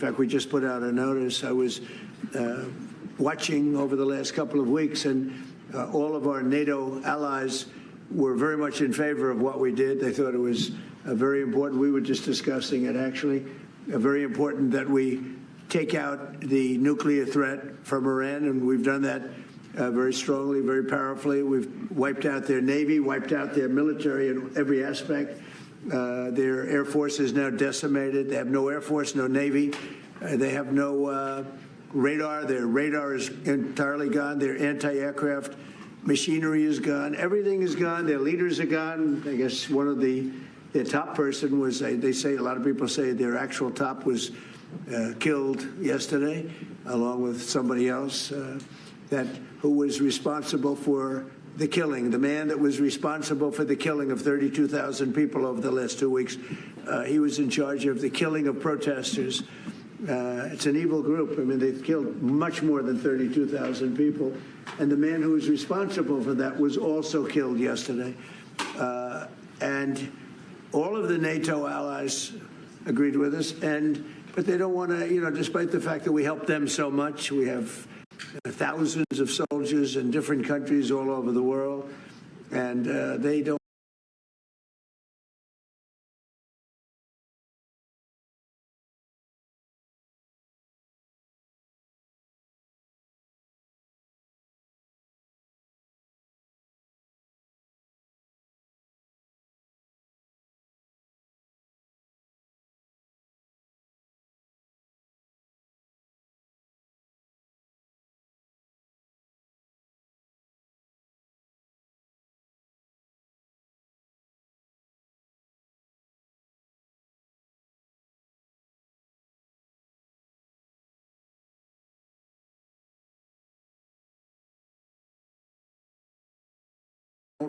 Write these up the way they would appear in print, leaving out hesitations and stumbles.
In fact, we just put out a notice. I was watching over the last couple of weeks, and all of our NATO allies were very much in favor of what we did. They thought it was very important. We were just discussing it, actually. Very important that we take out the nuclear threat from Iran, and we've done that very strongly, very powerfully. We've wiped out their Navy, wiped out their military in every aspect. Their Air Force is now decimated. They have no Air Force, no Navy. They have no radar. Their radar is entirely gone. Their anti-aircraft machinery is gone. Everything is gone. Their leaders are gone. I guess one of their top person was, they say, a lot of people say their actual top was killed yesterday, along with somebody else who was responsible for the killing, the man that was responsible for the killing of 32,000 people over the last 2 weeks. He was in charge of the killing of protesters. It's an evil group. I mean, they've killed much more than 32,000 people. And the man who was responsible for that was also killed yesterday. And all of the NATO allies agreed with us. But they don't want to, despite the fact that we help them so much, we have thousands of soldiers in different countries all over the world, and they don't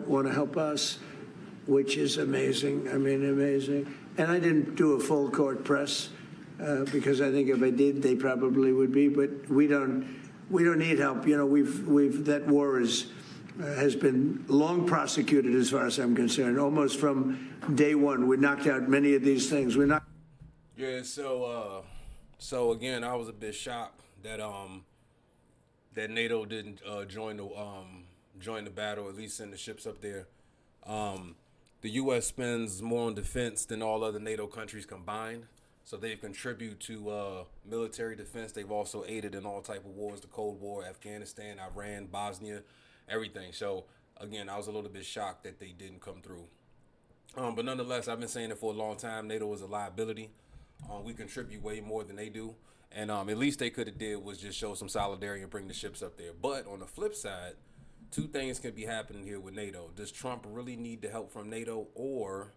want to help us, which is amazing. I mean, amazing. And I didn't do a full court press because I think if I did, they probably would be. But we don't need help. That war has been long prosecuted, as far as I'm concerned, almost from day one. We knocked out many of these things. Yeah. So again, I was a bit shocked that that NATO didn't join the battle, at least send the ships up there. The U.S. spends more on defense than all other NATO countries combined, so they contribute to military defense. They've also aided in all type of wars, the Cold War, Afghanistan, Iran, Bosnia, everything. So again, I was a little bit shocked that they didn't come through. But nonetheless, I've been saying it for a long time. NATO is a liability. We contribute way more than they do. And at least they could have did was just show some solidarity and bring the ships up there. But on the flip side, two things can be happening here with NATO. Does Trump really need the help from NATO, or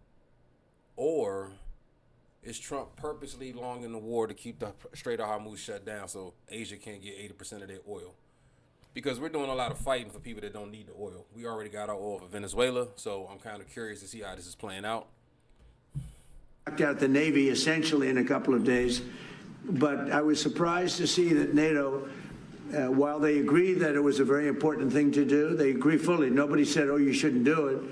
is Trump purposely longing the war to keep the Strait of Hormuz shut down so Asia can't get 80% of their oil? Because we're doing a lot of fighting for people that don't need the oil. We already got our oil for Venezuela, so I'm kind of curious to see how this is playing out. Knocked out the Navy essentially in a couple of days, but I was surprised to see that NATO, while they agree that it was a very important thing to do, they agree fully. Nobody said, oh, you shouldn't do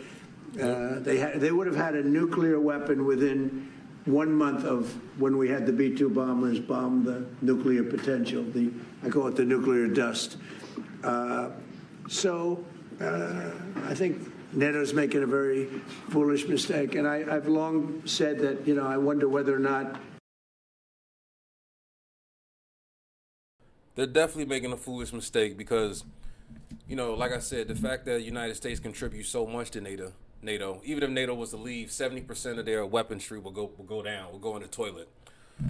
it. They would have had a nuclear weapon within 1 month of when we had the B-2 bombers bomb the nuclear potential. I call it the nuclear dust. So I think NATO's making a very foolish mistake. And I've long said that, I wonder whether or not they're definitely making a foolish mistake because, like I said, the fact that the United States contributes so much to NATO, even if NATO was to leave, 70% of their weaponry will go down, will go in the toilet.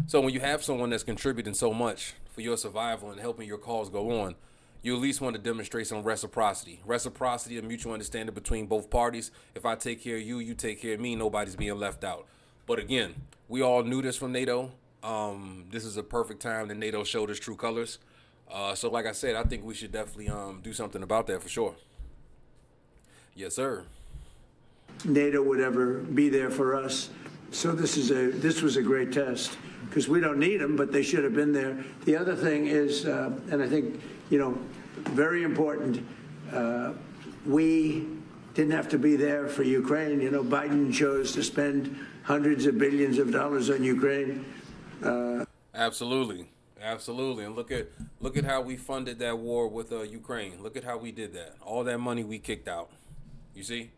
So when you have someone that's contributing so much for your survival and helping your cause go on, you at least want to demonstrate some reciprocity. Reciprocity and mutual understanding between both parties. If I take care of you, you take care of me, nobody's being left out. But again, we all knew this from NATO. This is a perfect time that NATO showed its true colors. So like I said, I think we should definitely do something about that for sure. Yes, sir. NATO would ever be there for us. So this was a great test because we don't need them, but they should have been there. The other thing is, and I think, very important, we didn't have to be there for Ukraine. Biden chose to spend hundreds of billions of dollars on Ukraine. Absolutely, absolutely. And look at how we funded that war with Ukraine. Look at how we did that. All that money we kicked out. You see?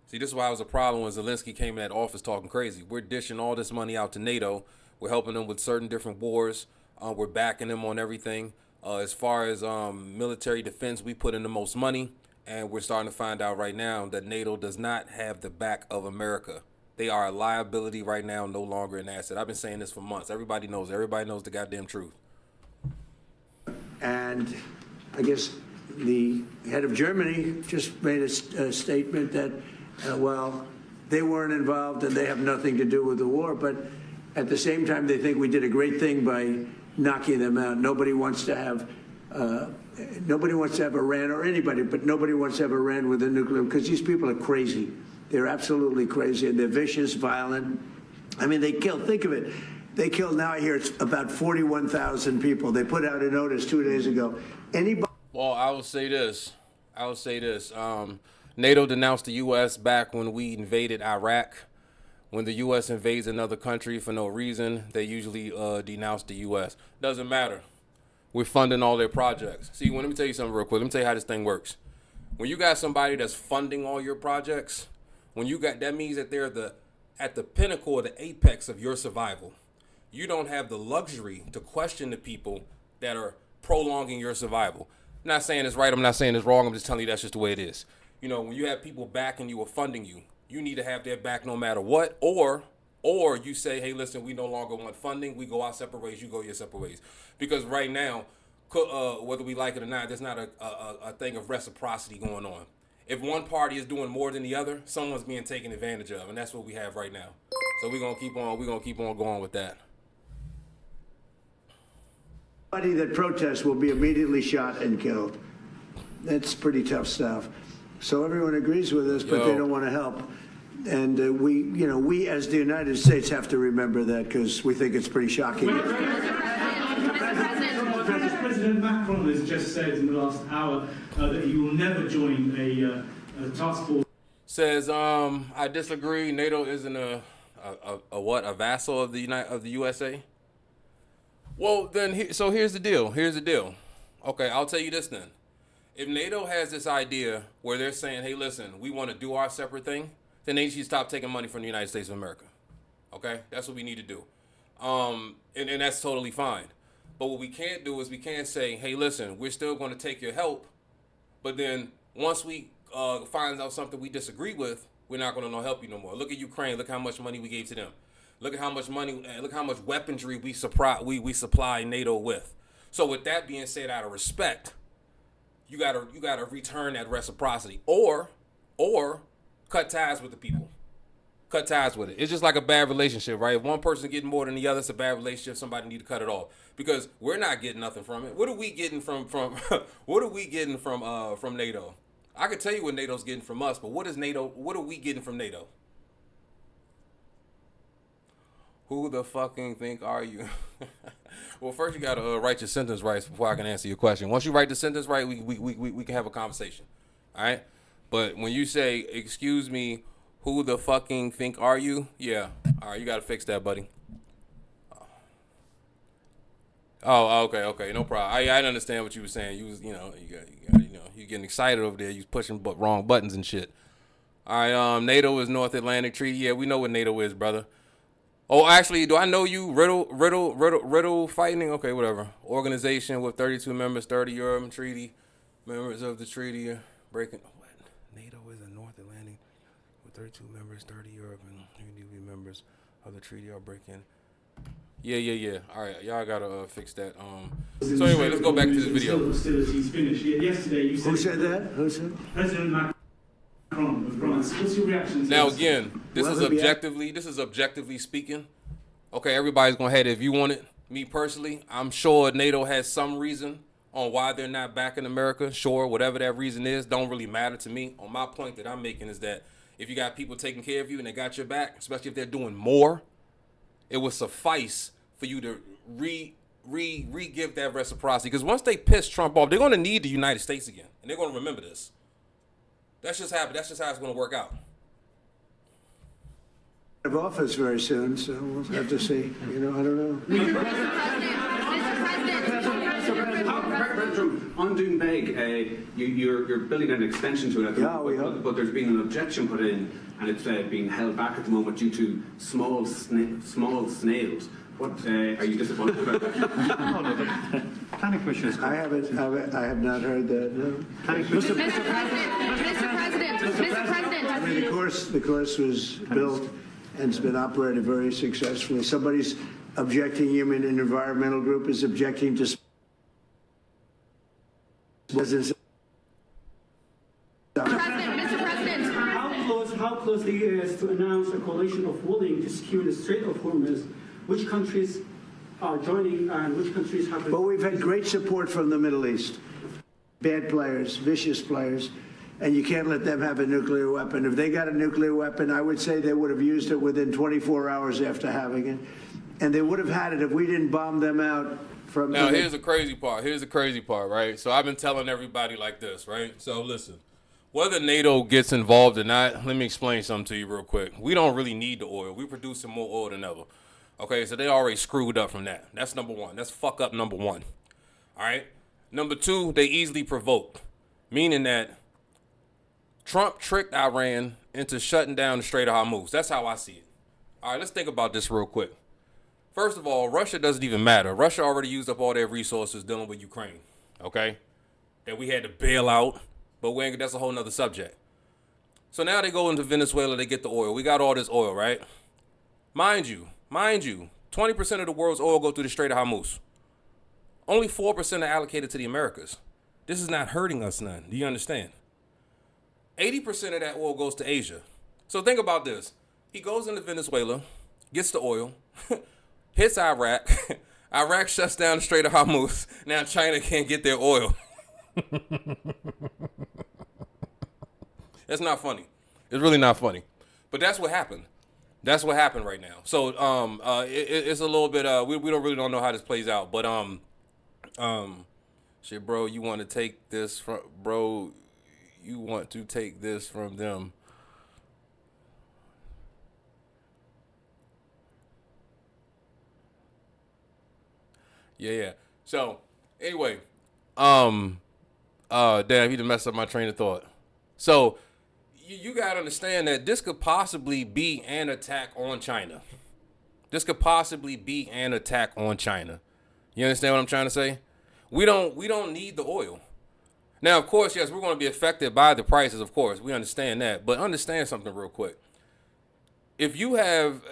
See, this is why it was a problem when Zelensky came in that office talking crazy. We're dishing all this money out to NATO. We're helping them with certain different wars. We're backing them on everything. As far as military defense, we put in the most money. And we're starting to find out right now that NATO does not have the back of America. They are a liability right now, no longer an asset. I've been saying this for months. Everybody knows. Everybody knows the goddamn truth. And I guess the head of Germany just made a statement that, well, they weren't involved and they have nothing to do with the war. But at the same time, they think we did a great thing by knocking them out. Nobody wants to have Iran, or anybody, but nobody wants to have Iran with a nuclear, because these people are crazy. They're absolutely crazy, and they're vicious, violent. I mean, they kill, think of it. They killed, now I hear it's about 41,000 people. They put out a notice 2 days ago. Anybody? Well, I will say this. NATO denounced the U.S. back when we invaded Iraq. When the U.S. invades another country for no reason, they usually denounce the U.S. Doesn't matter. We're funding all their projects. See, let me tell you something real quick. Let me tell you how this thing works. When you got somebody that's funding all your projects, that means that they're at the pinnacle or the apex of your survival. You don't have the luxury to question the people that are prolonging your survival. I'm not saying it's right. I'm not saying it's wrong. I'm just telling you that's just the way it is. You know, when you have people backing you or funding you, you need to have their back no matter what. Or you say, hey, listen, we no longer want funding. We go our separate ways. You go your separate ways. Because right now, whether we like it or not, there's not a thing of reciprocity going on. If one party is doing more than the other, someone's being taken advantage of, and that's what we have right now. So we're gonna keep on going with that. Anybody that protests will be immediately shot and killed. That's pretty tough stuff. So everyone agrees with us, but they don't want to help. And we as the United States have to remember that, because we think it's pretty shocking. President Macron has just said in the last hour that he will never join a task force. Says, I disagree. NATO isn't a vassal of the USA. Well, then, here's the deal. Okay, I'll tell you this then. If NATO has this idea where they're saying, hey, listen, we want to do our separate thing, then they should stop taking money from the United States of America. Okay? That's what we need to do. And that's totally fine. But what we can't do is we can't say, hey, listen, we're still going to take your help, but then once we find out something we disagree with, we're not going to help you no more. Look at Ukraine. Look how much money we gave to them. Look at how much money, look how much weaponry we supply NATO with. So with that being said, out of respect, you gotta return that reciprocity, or cut ties with the people. Cut ties with it. It's just like a bad relationship, right? If one person getting more than the other, it's a bad relationship. Somebody need to cut it off, because we're not getting nothing from it. What are we getting from what are we getting from NATO? I could tell you what NATO's getting from us, but what are we getting from NATO? Who the fucking think are you? Well, first you gotta write your sentence right before I can answer your question. Once you write the sentence right, we can have a conversation. All right? But when you say, excuse me, who the fucking think are you? Yeah. All right, you gotta fix that, buddy. Oh, okay, no problem. I understand what you were saying. You was, you getting excited over there. You was pushing wrong buttons and shit. All right, NATO is North Atlantic Treaty. Yeah, we know what NATO is, brother. Oh, actually, do I know you? Riddle fighting? Okay, whatever. Organization with 32 members, 30 Europe treaty. Members of the treaty breaking. What? NATO is a North Atlantic with 32 members, 30 Europe, and members of the treaty are breaking. Yeah. All right, y'all gotta fix that. So anyway, let's go back to this video. Hostilities finished. Yesterday, you said. Who said that? Who said? President Macron of France. What's your reaction to Now this? again, this is objectively speaking. Okay, everybody's gonna have their view on it. Me personally, I'm sure NATO has some reason on why they're not back in America. Sure, whatever that reason is, don't really matter to me. On my point that I'm making is that if you got people taking care of you and they got your back, especially if they're doing more, it would suffice for you to re-give that reciprocity. Because once they piss Trump off, they're going to need the United States again. And they're going to remember this. That's just how it's going to work out. of office very soon, so we'll have to see. You know, I don't know. On Doonbeg, you're building an extension to it at the moment, but there's been an objection put in, and it's being held back at the moment due to small snails. What are you disappointed about that? Planning Commissioners. I have not heard that. No. Mr. President. I mean, the course was built and it's been operated very successfully. Somebody's objecting. You mean an environmental group is objecting to? Mr. President. How close the EU is to announce a coalition of willing to secure the Strait of Hormuz? Which countries are joining and which countries have? Well, we've had great support from the Middle East. Bad players, vicious players, and you can't let them have a nuclear weapon. If they got a nuclear weapon, I would say they would have used it within 24 hours after having it, and they would have had it if we didn't bomb them out. Now, here's the crazy part, right? So I've been telling everybody like this, right? So listen, whether NATO gets involved or not, let me explain something to you real quick. We don't really need the oil. We're producing more oil than ever. Okay, so they already screwed up from that. That's number one. That's fuck up number one. All right? Number two, they easily provoked, meaning that Trump tricked Iran into shutting down the Strait of Hormuz. That's how I see it. All right, let's think about this real quick. First of all, Russia doesn't even matter. Russia already used up all their resources dealing with Ukraine, okay? That we had to bail out, but that's a whole nother subject. So now they go into Venezuela, they get the oil. We got all this oil, right? Mind you, 20% of the world's oil go through the Strait of Hormuz. Only 4% are allocated to the Americas. This is not hurting us none. Do you understand? 80% of that oil goes to Asia. So think about this. He goes into Venezuela, gets the oil, hits Iraq. Iraq shuts down the Strait of Hormuz. Now China can't get their oil. That's not funny. It's really not funny. But that's what happened. That's what happened right now. So it's a little bit we don't know how this plays out. But shit, bro, you want to take this from them. Yeah. So anyway, damn, he done messed up my train of thought. So you gotta understand that this could possibly be an attack on China. You understand what I'm trying to say? We don't need the oil. Now, of course, yes, we're going to be affected by the prices, of course. We understand that. But understand something real quick. If you have,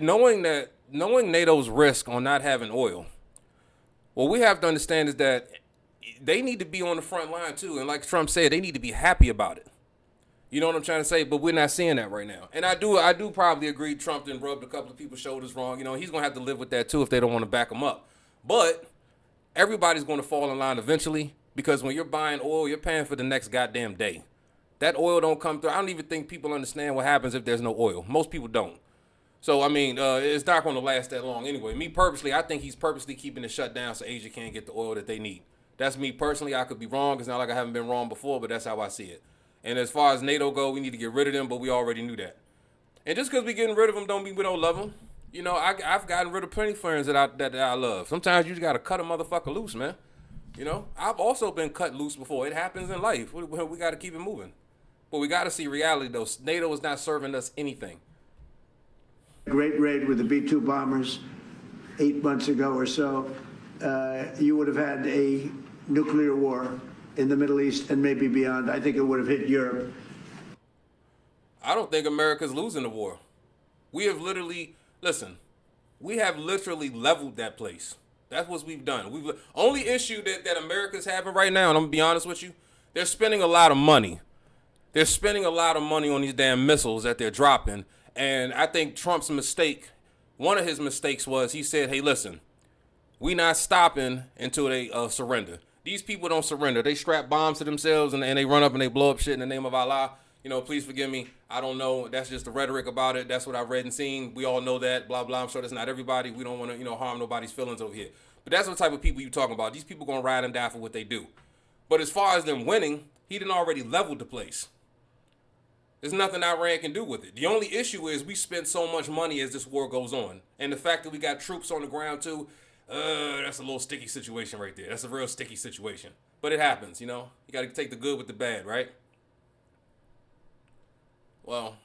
knowing NATO's risk on not having oil, what we have to understand is that they need to be on the front line too. And like Trump said, they need to be happy about it. You know what I'm trying to say? But we're not seeing that right now. And I do probably agree Trump done rubbed a couple of people's shoulders wrong. You know, he's going to have to live with that too if they don't want to back him up. But everybody's going to fall in line eventually, because when you're buying oil, you're paying for the next goddamn day. That oil don't come through. I don't even think people understand what happens if there's no oil. Most people don't. So, I mean, it's not going to last that long anyway. Me personally, I think he's purposely keeping it shut down so Asia can't get the oil that they need. That's me personally. I could be wrong. It's not like I haven't been wrong before, but that's how I see it. And as far as NATO go, we need to get rid of them, but we already knew that. And just because we getting rid of them don't mean we don't love them. You know, I've gotten rid of plenty of friends that I love. Sometimes you just got to cut a motherfucker loose, man. You know, I've also been cut loose before. It happens in life. We got to keep it moving. But we got to see reality, though. NATO is not serving us anything. Great raid with the B-2 bombers 8 months ago or so. You would have had a nuclear war in the Middle East and maybe beyond. I think it would have hit Europe. I don't think America's losing the war. We have literally leveled that place. That's what we've done. Only issue that America's having right now, and I'm going to be honest with you, they're spending a lot of money. They're spending a lot of money on these damn missiles that they're dropping. And I think Trump's mistake, one of his mistakes was he said, hey, listen, we not stopping until they surrender. These people don't surrender. They strap bombs to themselves and they run up and they blow up shit in the name of Allah. You know, please forgive me. I don't know. That's just the rhetoric about it. That's what I've read and seen. We all know that, blah, blah. I'm sure that's not everybody. We don't want to, harm nobody's feelings over here. But that's what type of people you talking about. These people going to ride and die for what they do. But as far as them winning, he done already leveled the place. There's nothing Iran can do with it. The only issue is we spend so much money as this war goes on. And the fact that we got troops on the ground too, that's a little sticky situation right there. That's a real sticky situation. But it happens, you know. You got to take the good with the bad, right? Well,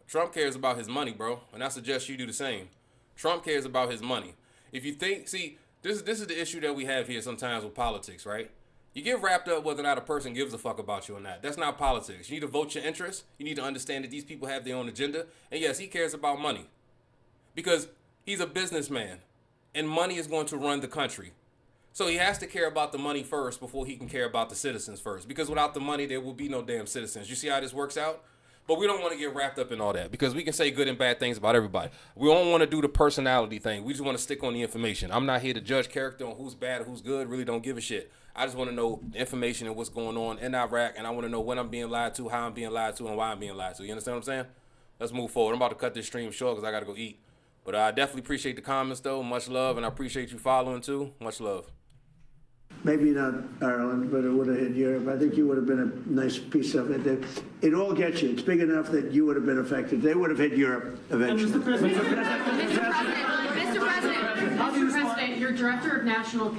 Trump cares about his money, bro. And I suggest you do the same. Trump cares about his money. If you think, see, this is the issue that we have here sometimes with politics, right? You get wrapped up whether or not a person gives a fuck about you or not. That's not politics. You need to vote your interests. You need to understand that these people have their own agenda. And yes, he cares about money because he's a businessman and money is going to run the country. So he has to care about the money first before he can care about the citizens first, because without the money, there will be no damn citizens. You see how this works out? But we don't want to get wrapped up in all that because we can say good and bad things about everybody. We don't want to do the personality thing. We just want to stick on the information. I'm not here to judge character on who's bad or who's good. Really don't give a shit. I just want to know the information and what's going on in Iraq, and I want to know when I'm being lied to, how I'm being lied to, and why I'm being lied to. You understand what I'm saying? Let's move forward. I'm about to cut this stream short because I got to go eat. But I definitely appreciate the comments, though. Much love, and I appreciate you following, too. Much love. Maybe not Ireland, but it would have hit Europe. I think you would have been a nice piece of it. It all gets you. It's big enough that you would have been affected. They would have hit Europe eventually. Mr. President, Mr. President, your Director of National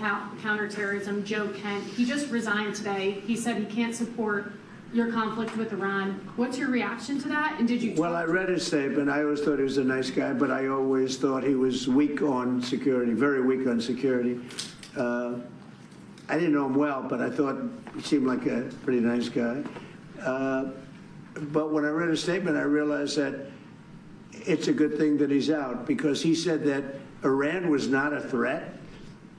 Counterterrorism, Joe Kent, he just resigned today. He said he can't support your conflict with Iran. What's your reaction to that? And did you? Well, I read his statement. I always thought he was a nice guy, but I always thought he was weak on security, very weak on security. I didn't know him well, but I thought he seemed like a pretty nice guy. But when I read his statement, I realized that it's a good thing that he's out, because he said that Iran was not a threat.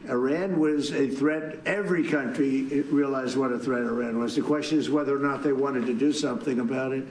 Iran was a threat. Every country realized what a threat Iran was. The question is whether or not they wanted to do something about it.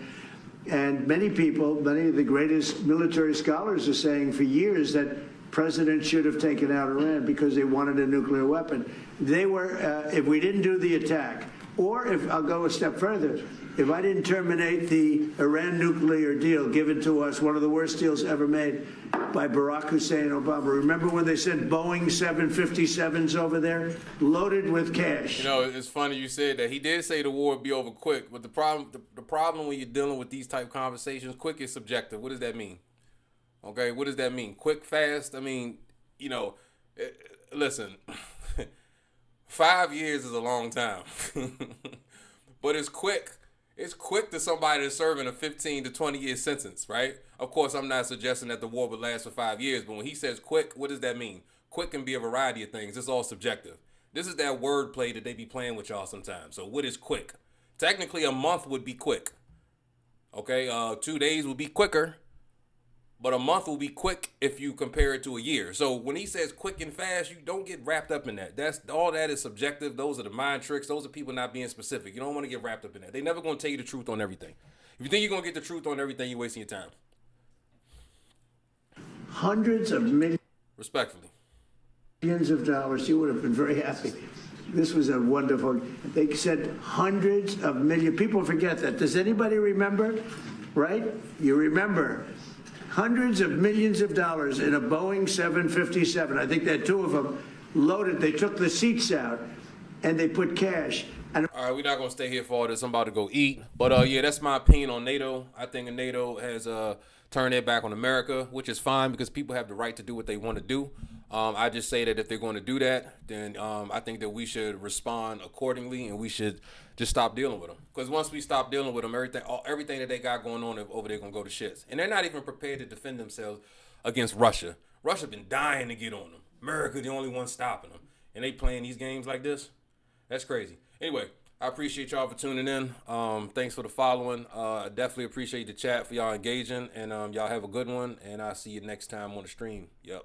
And many people, many of the greatest military scholars are saying for years that president should have taken out Iran because they wanted a nuclear weapon. They were, if we didn't do the attack, or if I'll go a step further, if I didn't terminate the Iran nuclear deal given to us, one of the worst deals ever made by Barack Hussein Obama. Remember when they sent Boeing 757s over there loaded with cash? You know, it's funny you said that. He did say the war would be over quick, but the problem when you're dealing with these type of conversations, quick is subjective. What does that mean? Okay, what does that mean? Quick, fast? I mean, you know, listen, 5 years is a long time, but it's quick. It's quick to somebody that's serving a 15 to 20 year sentence, right? Of course, I'm not suggesting that the war would last for 5 years, but when he says quick, what does that mean? Quick can be a variety of things. It's all subjective. This is that word play that they be playing with y'all sometimes. So what is quick? Technically, a month would be quick. Okay, 2 days would be quicker. But a month will be quick if you compare it to a year. So when he says quick and fast, you don't get wrapped up in that. All that is subjective. Those are the mind tricks. Those are people not being specific. You don't want to get wrapped up in that. They're never going to tell you the truth on everything. If you think you're going to get the truth on everything, you're wasting your time. Hundreds of Respectfully. millions of dollars. You would have been very happy. This was a wonderful. They said hundreds of millions. People forget that. Does anybody remember? Right? You remember. Hundreds of millions of dollars in a Boeing 757. I think there are two of them loaded. They took the seats out and they put cash. And all right, we're not going to stay here for all this. I'm about to go eat. But yeah, that's my opinion on NATO. I think NATO has turned their back on America, which is fine because people have the right to do what they want to do. I just say that if they're going to do that, then I think that we should respond accordingly and we should just stop dealing with them. Because once we stop dealing with them, everything that they got going on over there going to go to shits. And they're not even prepared to defend themselves against Russia. Russia been dying to get on them. America the only one stopping them. And they playing these games like this? That's crazy. Anyway, I appreciate y'all for tuning in. Thanks for the following. I definitely appreciate the chat for y'all engaging. And y'all have a good one. And I'll see you next time on the stream. Yep.